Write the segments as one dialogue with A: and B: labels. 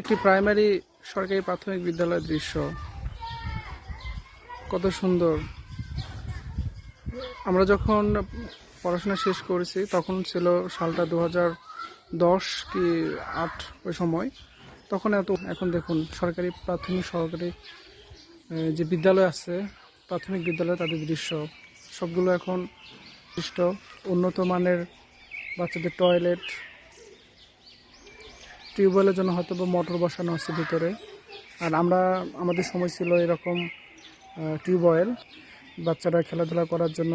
A: একটি প্রাইমারি সরকারি প্রাথমিক বিদ্যালয়ের দৃশ্য। কত সুন্দর। আমরা যখন পড়াশোনা শেষ করেছি তখন ছিল সালটা 2010 কি 8 ওই সময়। তখন এখন দেখুন সরকারি প্রাথমিক সরকারি যে বিদ্যালয় আছে, প্রাথমিক বিদ্যালয়, তাদের দৃশ্য সবগুলো এখন দৃষ্ট উন্নত মানের বাচ্চাদের টয়লেট, টিউবওয়েলের জন্য হয়তো বা মোটর বসানো আছে ভিতরে। আর আমাদের সময় ছিল এরকম টিউবওয়েল। বাচ্চারা খেলাধুলা করার জন্য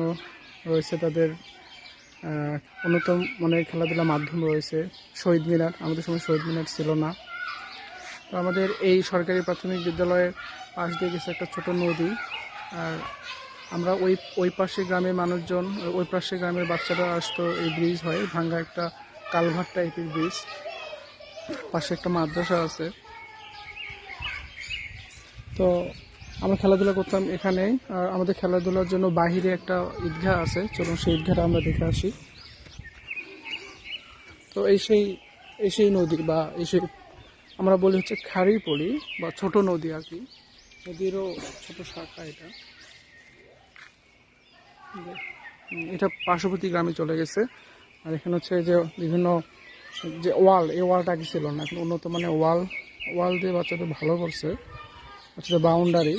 A: রয়েছে তাদের উন্নত মানের খেলাধুলার মাধ্যম রয়েছে। শহীদ মিনার, আমাদের সময় শহীদ মিনার ছিল না। তো আমাদের এই সরকারি প্রাথমিক বিদ্যালয়ের পাশ দিয়ে গেছে একটা ছোট নদী। আর আমরা ওই পাশে গ্রামের মানুষজন, ওই পাশে গ্রামের বাচ্চারা আসতো। এই ব্রিজ হয় ভাঙ্গা একটা কালভার্ট টাইপের ব্রিজ, পাশে একটা মাদ্রাসা আছে। তো আমরা খেলাধুলা করতাম এখানে। আর আমাদের খেলাধুলার জন্য বাহিরে একটা ঈদগাহ আছে, চলুন সেই ঈদগাহটা আমরা দেখে আসি। তো এই সেই নদী বা আমরা বলি হচ্ছে খাড়িপড়ি বা ছোট নদী আর কি। নদীরও ছোট শাখা এটা। এটা পার্শ্ববর্তী গ্রামে চলে গেছে। আর এখানে হচ্ছে যে বিভিন্ন যে ওয়াল, এই ওয়ালটা আগে ছিল না, এখন উন্নত মানের ওয়াল দিয়ে বাচ্চাদের ভালো করছে, বাচ্চাদের বাউন্ডারি।